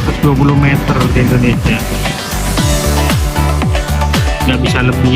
120 meter di Indonesia, nggak bisa lebih.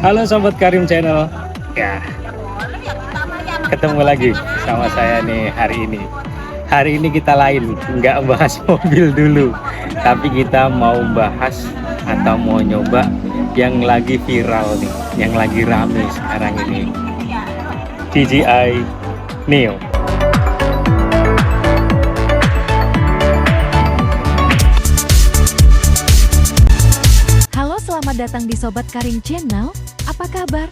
Halo Sobat Karim Channel, ya ketemu lagi sama saya nih hari ini. Hari ini kita lain, nggak bahas mobil dulu, tapi kita mau bahas atau mau nyoba yang lagi viral nih, yang lagi rame sekarang ini, DJI Neo. Halo, selamat datang di Sobat Karim Channel. Apa kabar?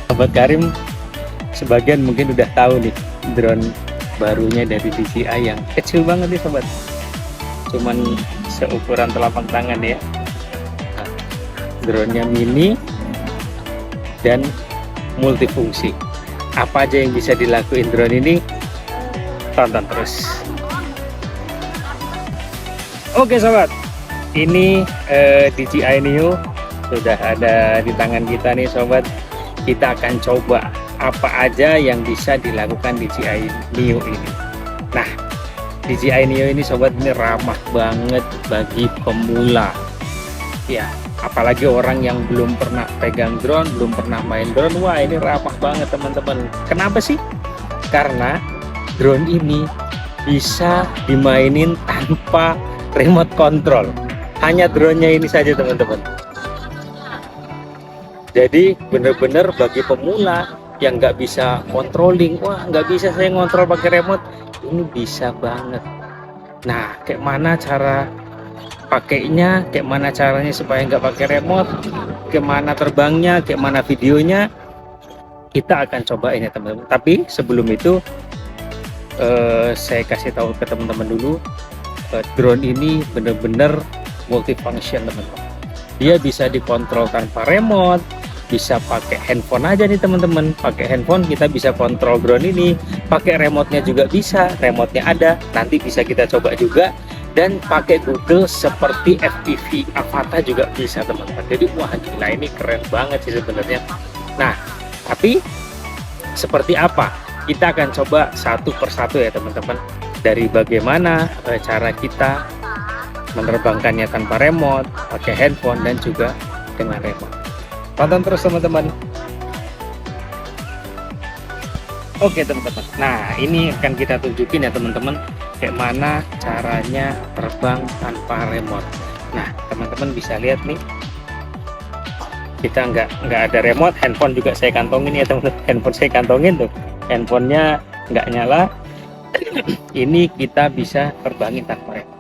Sobat Karim, sebagian mungkin udah tahu nih drone barunya dari DJI yang kecil banget nih sobat, cuman seukuran telapak tangan ya. Nah, drone-nya mini dan multifungsi. Apa aja yang bisa dilakuin drone ini? Tonton terus. Oke sobat, ini DJI Neo sudah ada di tangan kita nih sobat. Kita akan coba apa aja yang bisa dilakukan DJI Neo ini. Nah, DJI Neo ini sobat, ini ramah banget bagi pemula ya, apalagi orang yang belum pernah pegang drone, belum pernah main drone. Wah, ini ramah banget teman-teman. Kenapa sih? Karena drone ini bisa dimainin tanpa remote control, hanya drone-nya ini saja teman-teman. Jadi bener-bener bagi pemula yang nggak bisa controlling, wah nggak bisa saya ngontrol pakai remote, ini bisa banget. Nah, kayak mana cara pakainya, kayak mana caranya supaya nggak pakai remote, kayak mana terbangnya, kayak mana videonya, kita akan cobain ya teman-teman. Tapi sebelum itu saya kasih tahu ke teman-teman dulu, drone ini bener-bener multifunction teman-teman. Dia bisa dikontrol tanpa remote, bisa pakai handphone aja nih teman-teman. Pakai handphone kita bisa kontrol drone ini, pakai remote-nya juga bisa, remote-nya ada, nanti bisa kita coba juga. Dan pakai Google seperti FPV Avata juga bisa teman-teman. Jadi wah gila, ini keren banget sih sebenarnya. Nah, tapi seperti apa? Kita akan coba satu persatu ya teman-teman. Dari bagaimana cara kita menerbangkannya tanpa remote, pakai handphone dan juga dengan remote. Tonton terus teman-teman. Oke teman-teman, nah ini akan kita tunjukin ya teman-teman, kayak mana caranya terbang tanpa remote. Nah teman-teman bisa lihat nih, kita nggak ada remote, handphone juga saya kantongin ya teman-teman. Handphone saya kantongin tuh, handphonenya nggak nyala. Ini kita bisa terbangin tanpa remote.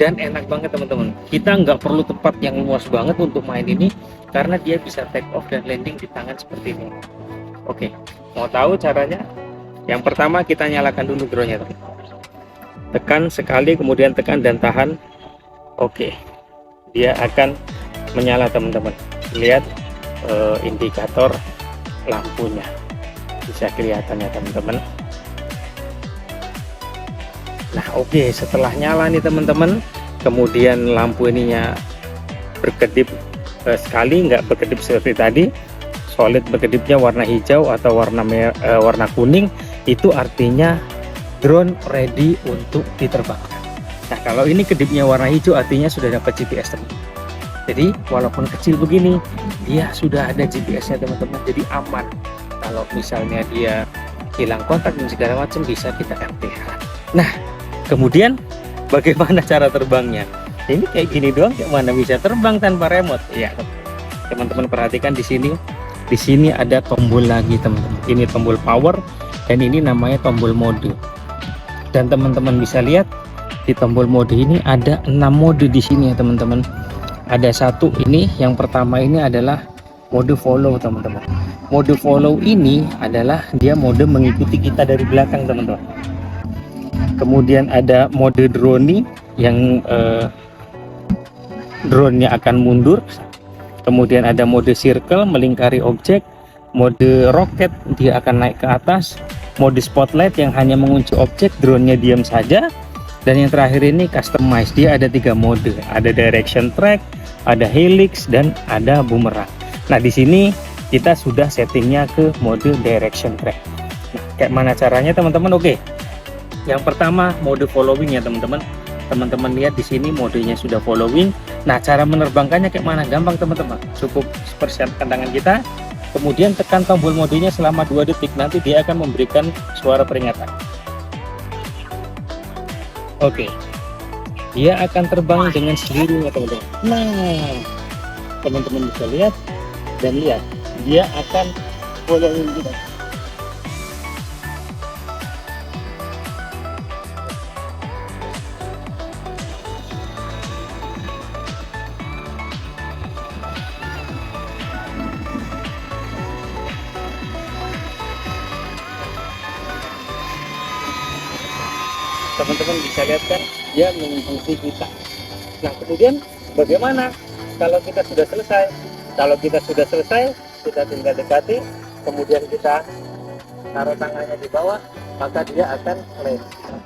Dan enak banget teman-teman, kita nggak perlu tempat yang luas banget untuk main ini, karena dia bisa take off dan landing di tangan seperti ini. Oke, mau tahu caranya? Yang pertama kita nyalakan dulu drone-nya teman. Tekan sekali, kemudian tekan dan tahan. Oke, dia akan menyala teman-teman. Lihat indikator lampunya, bisa kelihatan ya teman-teman. Nah oke, setelah nyala nih teman-teman, kemudian lampu ininya berkedip sekali, nggak berkedip seperti tadi, solid berkedipnya warna hijau atau warna kuning, itu artinya drone ready untuk diterbangkan. Nah kalau ini kedipnya warna hijau artinya sudah dapat GPS teman. Jadi walaupun kecil begini, dia sudah ada GPS-nya teman-teman, jadi aman. Kalau misalnya dia hilang kontak dan segala macam, bisa kita RTH. Nah kemudian bagaimana cara terbangnya? Ini kayak gini doang, kayak mana bisa terbang tanpa remote? Ya, teman-teman perhatikan di sini. Di sini ada tombol lagi teman-teman. Ini tombol power dan ini namanya tombol mode. Dan teman-teman bisa lihat di tombol mode ini ada 6 mode di sini ya teman-teman. Ada satu ini, yang pertama ini adalah mode follow teman-teman. Mode follow ini adalah dia mode mengikuti kita dari belakang teman-teman. Kemudian ada mode drone yang drone-nya akan mundur. Kemudian ada mode circle melingkari objek, mode roket dia akan naik ke atas, mode spotlight yang hanya mengunci objek, drone-nya diam saja. Dan yang terakhir ini customize, dia ada 3 mode, ada direction track, ada helix, dan ada boomerang. Nah di sini kita sudah settingnya ke mode direction track. Nah, kayak mana caranya teman-teman? Oke, yang pertama mode following ya teman-teman. Teman-teman lihat di sini modenya sudah following. Nah cara menerbangkannya kayak mana? Gampang teman-teman, cukup persiapkan tangan kita, kemudian tekan tombol modenya selama 2 detik, nanti dia akan memberikan suara peringatan. Oke, dia akan terbang dengan sendirinya teman-teman. Nah, teman-teman bisa lihat dan lihat, dia akan following kita. Teman-teman bisa lihat kan, dia mengikuti kita. Nah kemudian bagaimana kalau kita sudah selesai? Kalau kita sudah selesai, kita tinggal dekati, kemudian kita taruh tangannya di bawah, maka dia akan landing.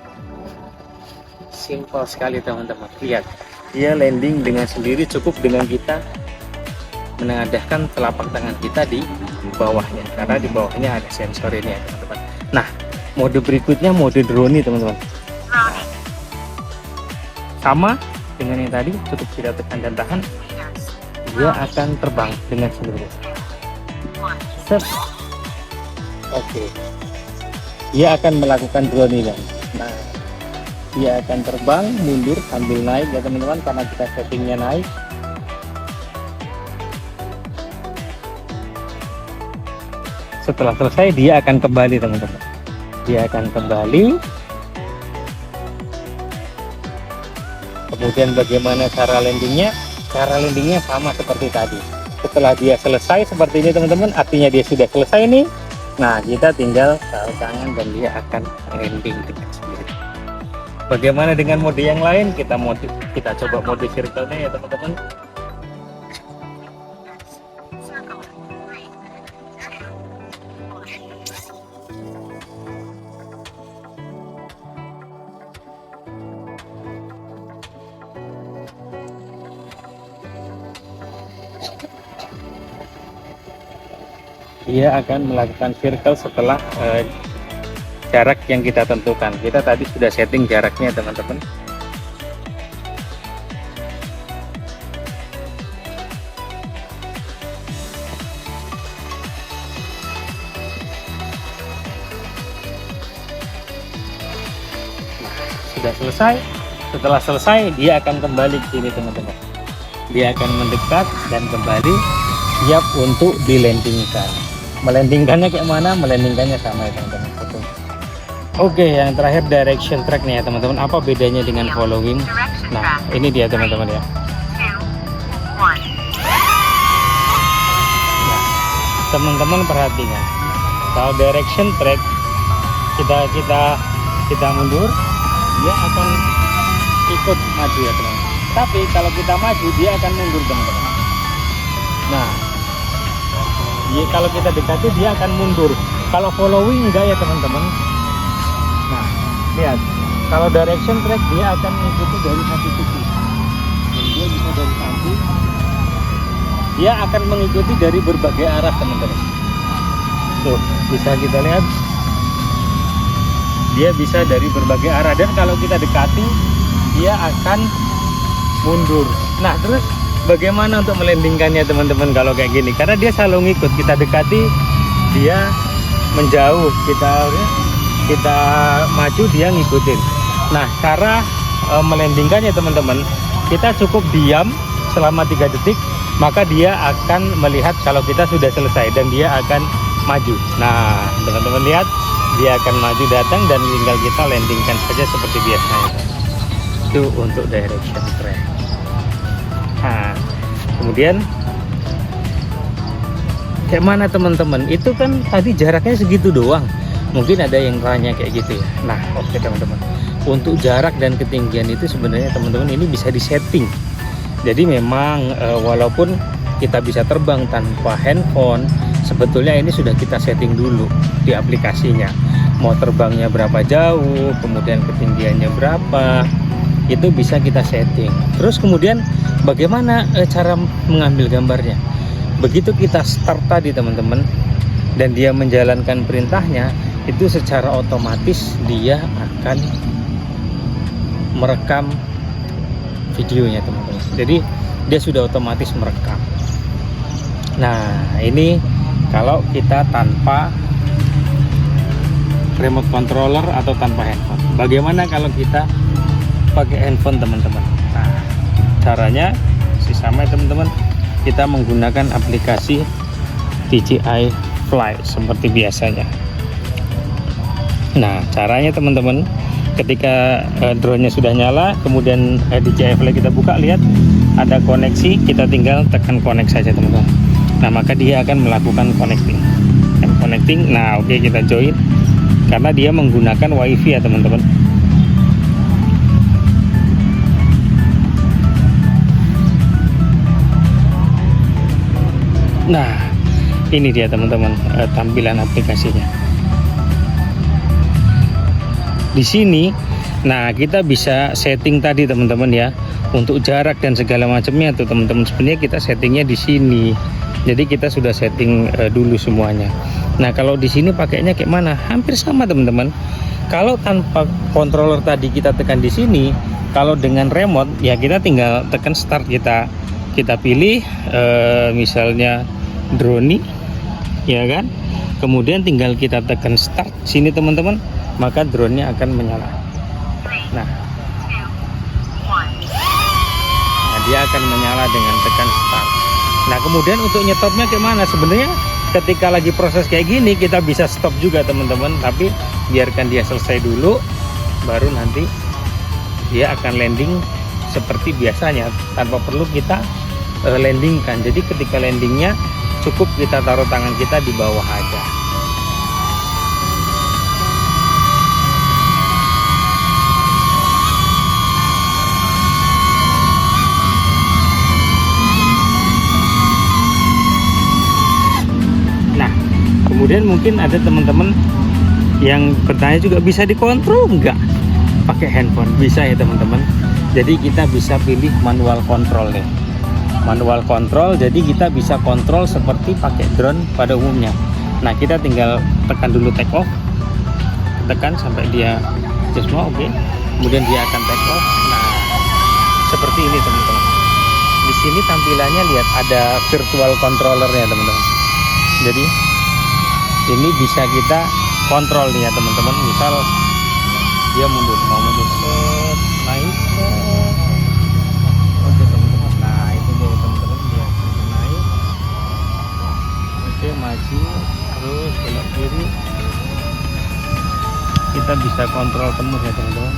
Simpel sekali teman-teman, lihat, dia landing dengan sendiri, cukup dengan kita menengadahkan telapak tangan kita di bawahnya, karena di bawahnya ada sensor ini ya teman-teman. Nah mode berikutnya mode drone nih teman-teman. Sama dengan yang tadi, cukup kita tekan dan tahan, dia akan terbang dengan sendirinya. Set. Oke, dia akan melakukan drone ini. Nah, dia akan terbang mundur sambil naik ya teman-teman, karena kita settingnya naik. Setelah selesai dia akan kembali teman-teman. Dia akan kembali. Kemudian bagaimana cara landingnya? Cara landingnya sama seperti tadi. Setelah dia selesai seperti ini teman-teman, artinya dia sudah selesai nih. Nah kita tinggal taruh tangan dan dia akan landing dengan sendiri. Bagaimana dengan mode yang lain? Kita coba mode circle-nya ya teman-teman. Dia akan melakukan circle setelah jarak yang kita tentukan. Kita tadi sudah setting jaraknya teman-teman. Sudah selesai. Setelah selesai dia akan kembali ke sini teman-teman. Dia akan mendekat dan kembali siap untuk dilandingkan. Melandingkannya kayak mana? Melandingkannya sama ya teman-teman. Oke, yang terakhir direction track nih ya teman-teman. Apa bedanya dengan following? Nah ini dia teman-teman ya. Nah teman-teman perhatikan, kalau direction track kita mundur, dia akan ikut maju ya teman-teman. Tapi kalau kita maju dia akan mundur teman-teman. Nah kalau kita dekati dia akan mundur. Kalau following enggak ya teman-teman. Nah lihat, kalau direction track dia akan mengikuti dari satu sisi. Dia bisa dari samping, dia akan mengikuti dari berbagai arah teman-teman. Tuh bisa kita lihat, dia bisa dari berbagai arah. Dan kalau kita dekati dia akan mundur. Nah terus bagaimana untuk melandingkannya teman-teman kalau kayak gini? Karena dia selalu ngikut, kita dekati dia menjauh, kita maju dia ngikutin. Nah cara melandingkannya teman-teman, kita cukup diam selama 3 detik, maka dia akan melihat kalau kita sudah selesai dan dia akan maju. Nah teman-teman lihat, dia akan maju datang dan tinggal kita landingkan saja seperti biasanya. Itu untuk direction track. Nah, kemudian kayak mana teman-teman? Itu kan tadi jaraknya segitu doang. Mungkin ada yang tanya kayak gitu ya. Nah, oke teman-teman. Untuk jarak dan ketinggian itu sebenarnya teman-teman ini bisa disetting. Jadi memang walaupun kita bisa terbang tanpa handphone, sebetulnya ini sudah kita setting dulu di aplikasinya. Mau terbangnya berapa jauh, kemudian ketinggiannya berapa, itu bisa kita setting. Terus kemudian bagaimana cara mengambil gambarnya? Begitu kita start tadi teman-teman, dan dia menjalankan perintahnya, itu secara otomatis dia akan merekam videonya teman-teman. Jadi dia sudah otomatis merekam. Nah ini kalau kita tanpa remote controller atau tanpa handphone. Bagaimana kalau kita pakai handphone teman-teman? Nah caranya sama ya teman-teman, kita menggunakan aplikasi DJI Fly seperti biasanya. Nah caranya teman-teman, ketika drone-nya sudah nyala, kemudian DJI Fly kita buka, lihat ada koneksi, kita tinggal tekan connect saja teman-teman. Nah maka dia akan melakukan connecting. Nah oke, kita join karena dia menggunakan WiFi ya teman-teman. Nah ini dia teman-teman tampilan aplikasinya di sini. Nah kita bisa setting tadi teman-teman ya, untuk jarak dan segala macamnya tuh teman-teman. Sebenarnya kita settingnya di sini, jadi kita sudah setting dulu semuanya. Nah kalau di sini pakainya kayak mana? Hampir sama teman-teman. Kalau tanpa controller tadi kita tekan di sini, kalau dengan remote ya kita tinggal tekan start, kita pilih misalnya drone ya kan, kemudian tinggal kita tekan start sini teman-teman, maka drone-nya akan menyala. Nah dia akan menyala dengan tekan start. Nah kemudian untuk nyetopnya gimana? Sebenarnya ketika lagi proses kayak gini kita bisa stop juga teman-teman, tapi biarkan dia selesai dulu, baru nanti dia akan landing seperti biasanya tanpa perlu kita landingkan. Jadi ketika landingnya cukup kita taruh tangan kita di bawah aja. Nah kemudian mungkin ada teman-teman yang bertanya juga, bisa dikontrol nggak pakai handphone? Bisa ya teman-teman. Jadi kita bisa pilih manual control nih. Manual control, jadi kita bisa kontrol seperti pakai drone pada umumnya. Nah kita tinggal tekan dulu take off, tekan sampai dia just mau, oke. Kemudian dia akan take off. Nah seperti ini teman-teman. Di sini tampilannya lihat ada virtual controllernya teman-teman. Jadi ini bisa kita kontrol nih ya teman-teman. Misal dia mundur, mau mundur, naik, oke teman-teman. Nah itu dia teman-teman, dia naik, oke, maju, terus belok kiri. Kita bisa kontrol penuh ya teman-teman.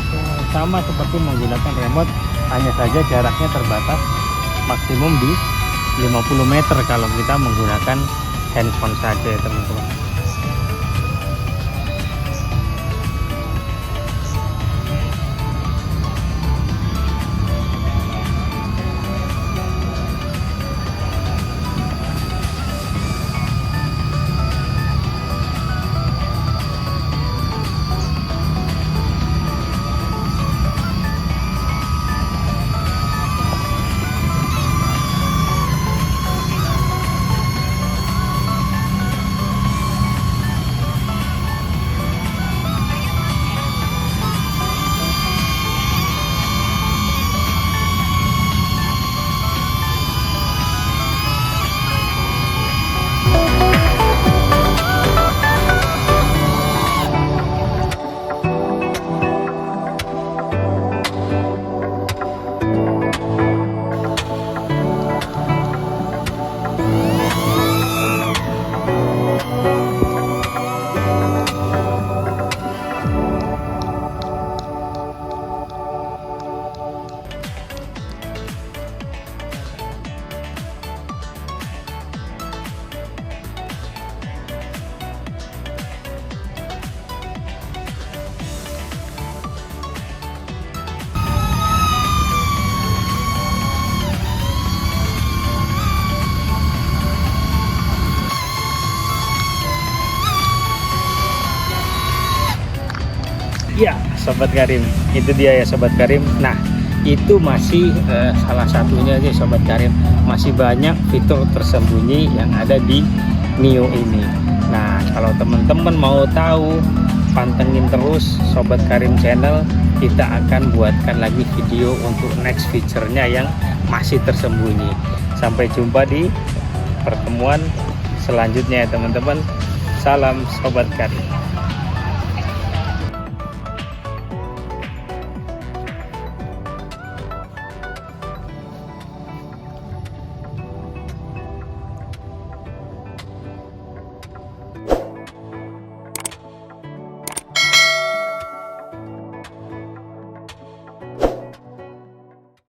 Sama seperti menggunakan remote, hanya saja jaraknya terbatas maksimum di 50 meter kalau kita menggunakan handphone saja ya teman-teman. Sobat Karim, itu dia ya Sobat Karim. Nah, itu masih salah satunya aja Sobat Karim. Masih banyak fitur tersembunyi yang ada di Nio ini. Nah, kalau teman-teman mau tahu, pantengin terus Sobat Karim channel. Kita akan buatkan lagi video untuk next feature-nya yang masih tersembunyi. Sampai jumpa di pertemuan selanjutnya ya teman-teman. Salam Sobat Karim.